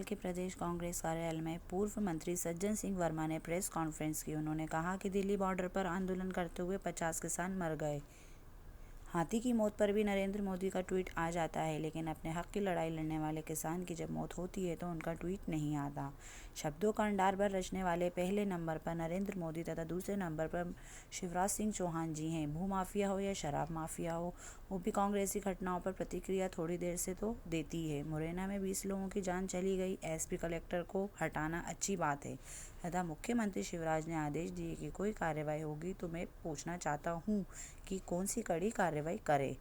के प्रदेश कांग्रेस कार्यालय में पूर्व मंत्री सज्जन सिंह वर्मा ने प्रेस कॉन्फ्रेंस की। उन्होंने कहा कि दिल्ली बॉर्डर पर आंदोलन करते हुए 50 किसान मर गए। हाथी की मौत पर भी नरेंद्र मोदी का ट्वीट आ जाता है, लेकिन अपने हक की लड़ाई लड़ने वाले किसान की जब मौत होती है तो उनका ट्वीट नहीं आता। शब्दों का अंडारबर रचने वाले पहले नंबर पर नरेंद्र मोदी तथा दूसरे नंबर पर शिवराज सिंह चौहान जी हैं। भूमाफिया हो या शराब माफिया हो, वो भी कांग्रेसी घटनाओं पर प्रतिक्रिया थोड़ी देर से तो देती है। मुरैना में 20 लोगों की जान चली गई, एसपी कलेक्टर को हटाना अच्छी बात है तथा मुख्यमंत्री शिवराज ने आदेश दिए कि कोई कार्रवाई होगी तो मैं पूछना चाहता हूं कि कौन सी कड़ी कार्रवाई करे।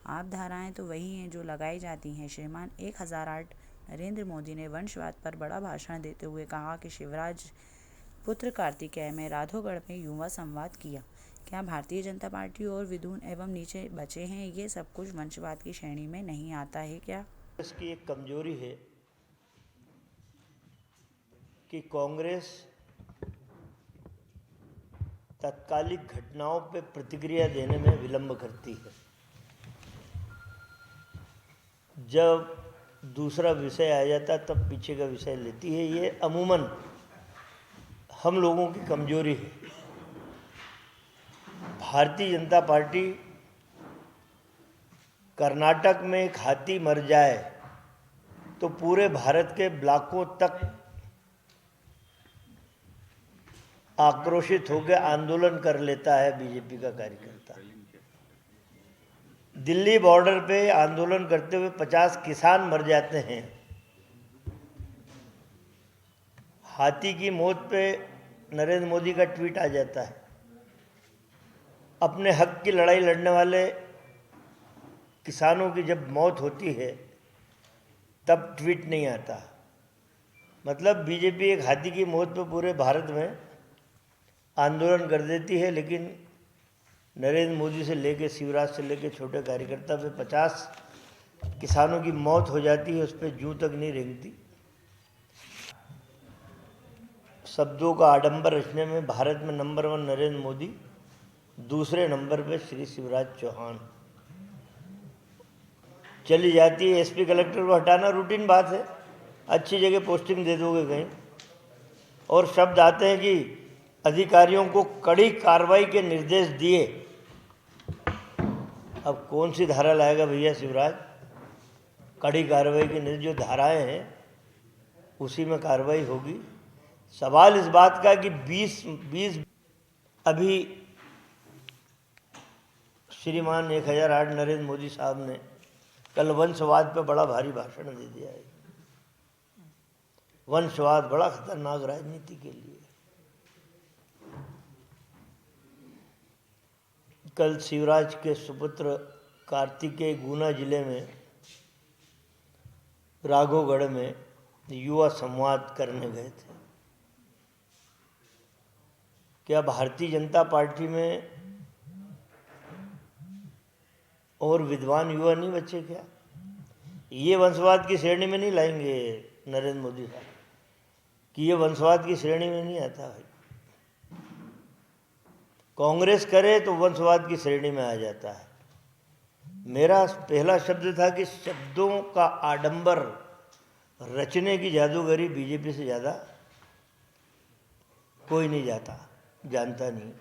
आप धाराएं तो वही हैं जो लगाई जाती हैं। श्रीमान 1008 नरेंद्र मोदी ने वंशवाद पर बड़ा भाषण देते हुए कहा कि शिवराज पुत्र कार्तिकेय में राधोगढ़ में युवा संवाद किया। क्या भारतीय जनता पार्टी और विधुन एवं नीचे बचे हैं? ये सब कुछ वंशवाद की श्रेणी में नहीं आता है क्या? इसकी एक कमजोरी है कि कांग्रेस तत्कालिक घटनाओं पर प्रतिक्रिया देने में विलंब करती है। जब दूसरा विषय आ जाता तब पीछे का विषय लेती है। ये अमूमन हम लोगों की कमजोरी है। भारतीय जनता पार्टी कर्नाटक में एक हाथी मर जाए तो पूरे भारत के ब्लॉकों तक आक्रोशित होकर आंदोलन कर लेता है बीजेपी का कार्यकर्ता। दिल्ली बॉर्डर पे आंदोलन करते हुए 50 किसान मर जाते हैं। हाथी की मौत पे नरेंद्र मोदी का ट्वीट आ जाता है। अपने हक की लड़ाई लड़ने वाले किसानों की जब मौत होती है तब ट्वीट नहीं आता। मतलब बीजेपी एक हाथी की मौत पे पूरे भारत में आंदोलन कर देती है, लेकिन नरेंद्र मोदी से लेकर शिवराज से लेकर छोटे कार्यकर्ता पे 50 किसानों की मौत हो जाती है, उस पर जूं तक नहीं रेंगती। शब्दों का आडंबर रचने में भारत में नंबर 1 नरेंद्र मोदी, दूसरे नंबर पे श्री शिवराज चौहान। चली जाती है एसपी कलेक्टर को हटाना रूटीन बात है। अच्छी जगह पोस्टिंग दे दोगे कहीं, और शब्द आते हैं कि अधिकारियों को कड़ी कार्रवाई के निर्देश दिए। अब कौन सी धारा लाएगा भैया शिवराज? कड़ी कार्रवाई के निर्देश जो धाराएं हैं उसी में कार्रवाई होगी। सवाल इस बात का कि 20 अभी श्रीमान 1008 नरेंद्र मोदी साहब ने कल वंशवाद पे बड़ा भारी भाषण दे दिया है। वंशवाद बड़ा खतरनाक राजनीति के लिए। कल शिवराज के सुपुत्र कार्तिकेय गुना जिले में राघोगढ़ में युवा संवाद करने गए थे। क्या भारतीय जनता पार्टी में और विद्वान युवा नहीं बचे क्या? ये वंशवाद की श्रेणी में नहीं लाएंगे नरेंद्र मोदी साहब कि ये वंशवाद की श्रेणी में नहीं आता भाई। कांग्रेस करे तो वंशवाद की श्रेणी में आ जाता है। मेरा पहला शब्द था कि शब्दों का आडंबर रचने की जादूगरी बीजेपी से ज़्यादा कोई नहीं जानता नहीं।